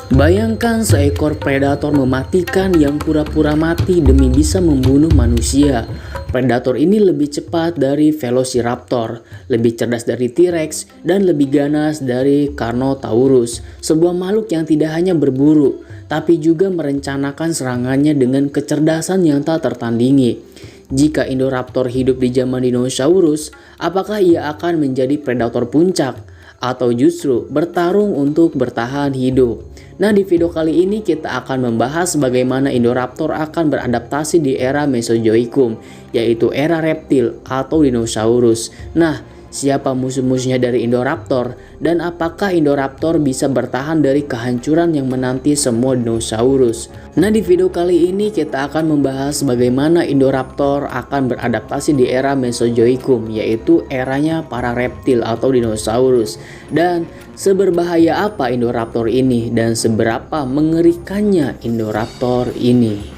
Bayangkan seekor predator mematikan yang pura-pura mati demi bisa membunuh manusia. Predator ini lebih cepat dari Velociraptor, lebih cerdas dari T-Rex, dan lebih ganas dari Carnotaurus. Sebuah makhluk yang tidak hanya berburu, tapi juga merencanakan serangannya dengan kecerdasan yang tak tertandingi. Jika Indoraptor hidup di zaman dinosaurus, apakah ia akan menjadi predator puncak? Atau justru bertarung untuk bertahan hidup? Nah, di video kali ini kita akan membahas bagaimana Indoraptor akan beradaptasi di era Mesozoikum, yaitu era reptil atau dinosaurus. Nah, siapa musuh-musuhnya dari Indoraptor dan apakah Indoraptor bisa bertahan dari kehancuran yang menanti semua dinosaurus? Nah, di video kali ini kita akan membahas bagaimana Indoraptor akan beradaptasi di era Mesozoikum, yaitu eranya para reptil atau dinosaurus. Dan seberbahaya apa Indoraptor ini dan seberapa mengerikannya Indoraptor ini?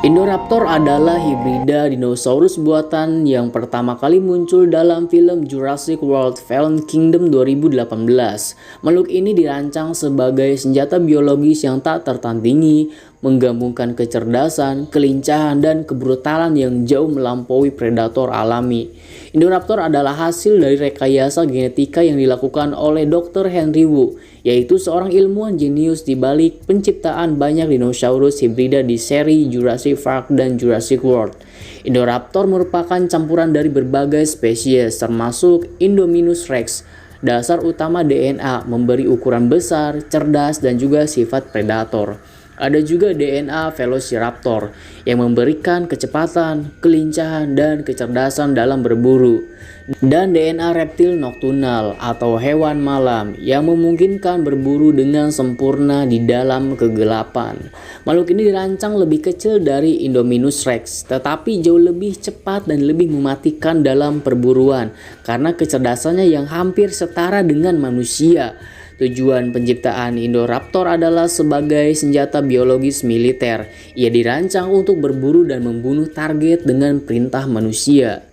Indoraptor adalah hibrida dinosaurus buatan yang pertama kali muncul dalam film Jurassic World Fallen Kingdom 2018. Makhluk ini dirancang sebagai senjata biologis yang tak tertandingi, menggabungkan kecerdasan, kelincahan, dan kebrutalan yang jauh melampaui predator alami. Indoraptor adalah hasil dari rekayasa genetika yang dilakukan oleh Dr. Henry Wu, yaitu seorang ilmuwan jenius di balik penciptaan banyak dinosaurus hibrida di seri Jurassic Park dan Jurassic World. Indoraptor merupakan campuran dari berbagai spesies termasuk Indominus rex. Dasar utama DNA memberi ukuran besar, cerdas, dan juga sifat predator. Ada juga DNA Velociraptor yang memberikan kecepatan, kelincahan, dan kecerdasan dalam berburu. Dan DNA reptil nocturnal atau hewan malam yang memungkinkan berburu dengan sempurna di dalam kegelapan. Makhluk ini dirancang lebih kecil dari Indominus rex, tetapi jauh lebih cepat dan lebih mematikan dalam perburuan karena kecerdasannya yang hampir setara dengan manusia. Tujuan penciptaan Indoraptor adalah sebagai senjata biologis militer. Ia dirancang untuk berburu dan membunuh target dengan perintah manusia.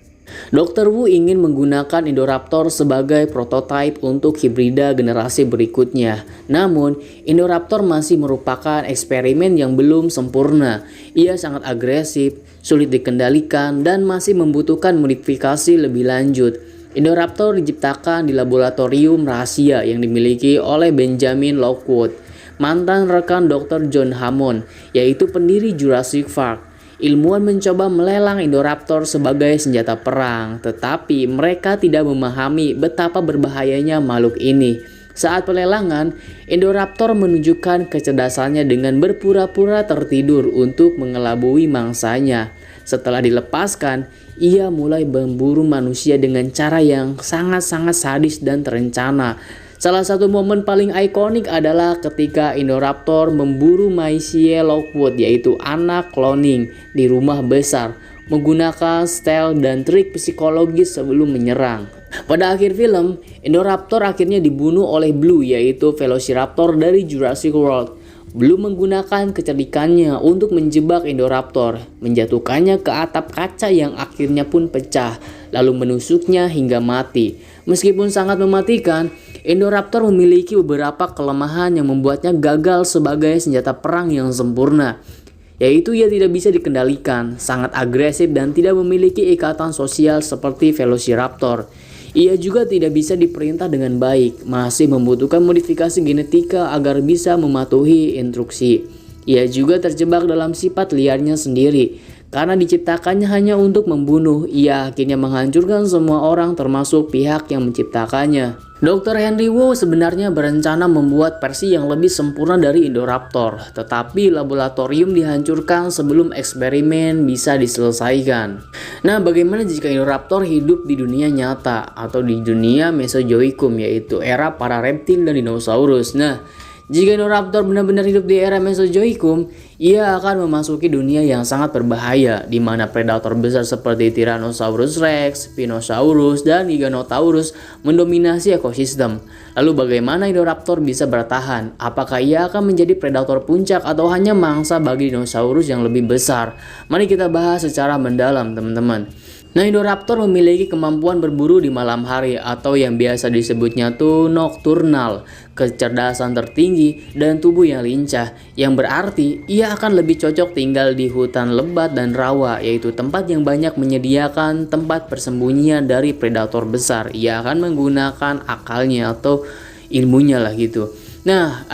Dr. Wu ingin menggunakan Indoraptor sebagai prototipe untuk hibrida generasi berikutnya. Namun, Indoraptor masih merupakan eksperimen yang belum sempurna. Ia sangat agresif, sulit dikendalikan, dan masih membutuhkan modifikasi lebih lanjut. Indoraptor diciptakan di laboratorium rahasia yang dimiliki oleh Benjamin Lockwood, mantan rekan Dr. John Hammond, yaitu pendiri Jurassic Park. Ilmuwan mencoba melelang Indoraptor sebagai senjata perang, tetapi mereka tidak memahami betapa berbahayanya makhluk ini. Saat pelelangan, Indoraptor menunjukkan kecerdasannya dengan berpura-pura tertidur untuk mengelabui mangsanya. Setelah dilepaskan, ia mulai memburu manusia dengan cara yang sangat-sangat sadis dan terencana. Salah satu momen paling ikonik adalah ketika Indoraptor memburu Maisie Lockwood, yaitu anak cloning, di rumah besar, menggunakan stealth dan trik psikologis sebelum menyerang. Pada akhir film, Indoraptor akhirnya dibunuh oleh Blue, yaitu Velociraptor dari Jurassic World. Blue menggunakan kecerdikannya untuk menjebak Indoraptor, menjatuhkannya ke atap kaca yang akhirnya pun pecah, lalu menusuknya hingga mati. Meskipun sangat mematikan, Indoraptor memiliki beberapa kelemahan yang membuatnya gagal sebagai senjata perang yang sempurna, yaitu ia tidak bisa dikendalikan, sangat agresif, dan tidak memiliki ikatan sosial seperti Velociraptor. Ia juga tidak bisa diperintah dengan baik, masih membutuhkan modifikasi genetika agar bisa mematuhi instruksi. Ia juga terjebak dalam sifat liarnya sendiri. Karena diciptakannya hanya untuk membunuh, ia akhirnya menghancurkan semua orang termasuk pihak yang menciptakannya. Dr. Henry Wu sebenarnya berencana membuat versi yang lebih sempurna dari Indoraptor, tetapi laboratorium dihancurkan sebelum eksperimen bisa diselesaikan. Nah, bagaimana jika Indoraptor hidup di dunia nyata atau di dunia Mesozoikum, yaitu era para reptil dan dinosaurus? Nah, jika Indoraptor benar-benar hidup di era Mesozoikum, ia akan memasuki dunia yang sangat berbahaya, di mana predator besar seperti Tyrannosaurus Rex, Spinosaurus, dan Giganotosaurus mendominasi ekosistem. Lalu bagaimana Indoraptor bisa bertahan? Apakah ia akan menjadi predator puncak atau hanya mangsa bagi dinosaurus yang lebih besar? Mari kita bahas secara mendalam, teman-teman. Nah, Indoraptor memiliki kemampuan berburu di malam hari atau yang biasa disebutnya tuh nocturnal, kecerdasan tertinggi, dan tubuh yang lincah, yang berarti ia akan lebih cocok tinggal di hutan lebat dan rawa, yaitu tempat yang banyak menyediakan tempat persembunyian dari predator besar. Ia akan menggunakan akalnya atau ilmunya lah gitu. Nah,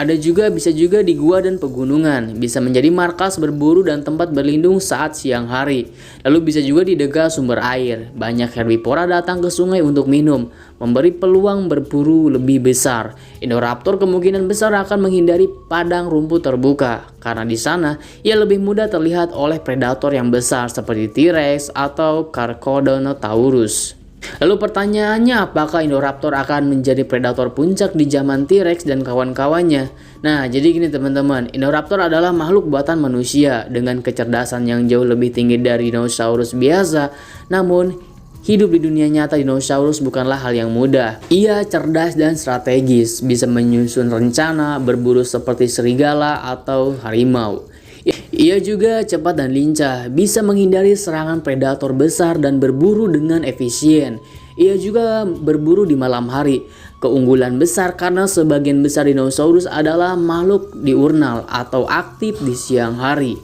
bisa juga di gua dan pegunungan, bisa menjadi markas berburu dan tempat berlindung saat siang hari. Lalu bisa juga di dekat sumber air. Banyak herbivora datang ke sungai untuk minum, memberi peluang berburu lebih besar. Indoraptor kemungkinan besar akan menghindari padang rumput terbuka, karena di sana ia lebih mudah terlihat oleh predator yang besar seperti T-Rex atau Carcharodontosaurus. Lalu pertanyaannya, apakah Indoraptor akan menjadi predator puncak di zaman T-Rex dan kawan-kawannya? Nah, jadi gini teman-teman, Indoraptor adalah makhluk buatan manusia dengan kecerdasan yang jauh lebih tinggi dari dinosaurus biasa. Namun, hidup di dunia nyata dinosaurus bukanlah hal yang mudah. Ia cerdas dan strategis, bisa menyusun rencana, berburu seperti serigala atau harimau. Ia juga cepat dan lincah, bisa menghindari serangan predator besar dan berburu dengan efisien. Ia juga berburu di malam hari. Keunggulan besar karena sebagian besar dinosaurus adalah makhluk diurnal atau aktif di siang hari.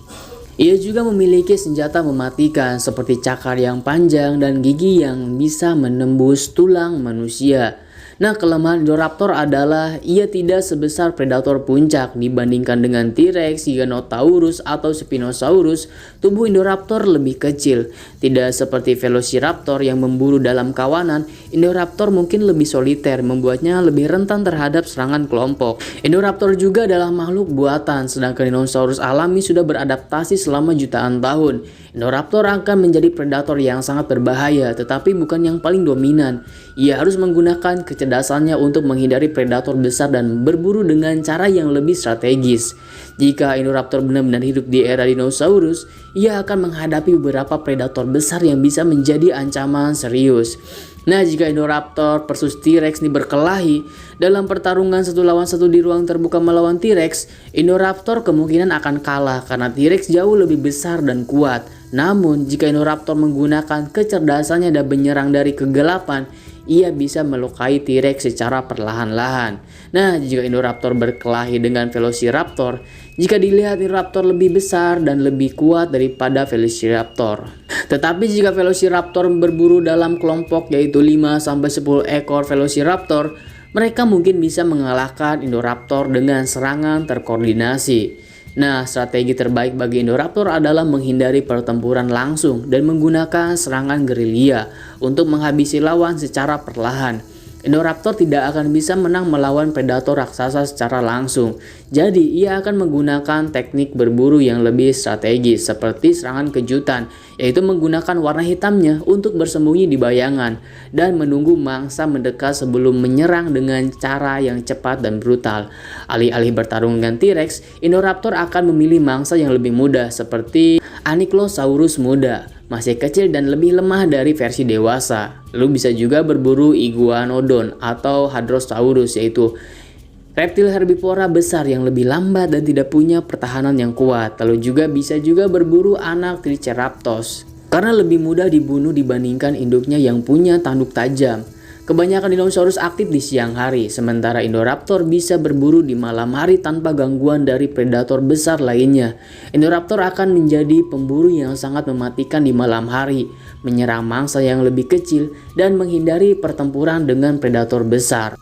Ia juga memiliki senjata mematikan seperti cakar yang panjang dan gigi yang bisa menembus tulang manusia. Nah, kelemahan Indoraptor adalah ia tidak sebesar predator puncak dibandingkan dengan T-Rex, Giganotosaurus, atau Spinosaurus. Tubuh Indoraptor lebih kecil. Tidak seperti Velociraptor yang memburu dalam kawanan, Indoraptor mungkin lebih soliter, membuatnya lebih rentan terhadap serangan kelompok. Indoraptor juga adalah makhluk buatan, sedangkan dinosaurus alami sudah beradaptasi selama jutaan tahun. Indoraptor akan menjadi predator yang sangat berbahaya, tetapi bukan yang paling dominan. Ia harus menggunakan kecerdasannya untuk menghindari predator besar dan berburu dengan cara yang lebih strategis. Jika Indoraptor benar-benar hidup di era dinosaurus, ia akan menghadapi beberapa predator besar yang bisa menjadi ancaman serius. Nah, jika Indoraptor versus T-Rex ini berkelahi dalam pertarungan 1 lawan 1 di ruang terbuka melawan T-Rex, Indoraptor kemungkinan akan kalah karena T-Rex jauh lebih besar dan kuat. Namun, jika Indoraptor menggunakan kecerdasannya dan menyerang dari kegelapan, ia bisa melukai T-Rex secara perlahan-lahan. Nah, jika Indoraptor berkelahi dengan Velociraptor, jika dilihat Indoraptor lebih besar dan lebih kuat daripada Velociraptor. Tetapi jika Velociraptor berburu dalam kelompok yaitu 5-10 ekor Velociraptor, mereka mungkin bisa mengalahkan Indoraptor dengan serangan terkoordinasi. Nah, strategi terbaik bagi Indoraptor adalah menghindari pertempuran langsung dan menggunakan serangan gerilya untuk menghabisi lawan secara perlahan. Indoraptor tidak akan bisa menang melawan predator raksasa secara langsung. Jadi, ia akan menggunakan teknik berburu yang lebih strategis seperti serangan kejutan, yaitu menggunakan warna hitamnya untuk bersembunyi di bayangan dan menunggu mangsa mendekat sebelum menyerang dengan cara yang cepat dan brutal. Alih-alih bertarung dengan T-Rex, Indoraptor akan memilih mangsa yang lebih mudah seperti Ankylosaurus muda, masih kecil dan lebih lemah dari versi dewasa. Lalu bisa juga berburu Iguanodon atau Hadrosaurus, yaitu reptil herbivora besar yang lebih lambat dan tidak punya pertahanan yang kuat. Lalu bisa juga berburu anak Triceratops karena lebih mudah dibunuh dibandingkan induknya yang punya tanduk tajam. Kebanyakan dinosaurus aktif di siang hari, sementara Indoraptor bisa berburu di malam hari tanpa gangguan dari predator besar lainnya. Indoraptor akan menjadi pemburu yang sangat mematikan di malam hari, menyerang mangsa yang lebih kecil, dan menghindari pertempuran dengan predator besar.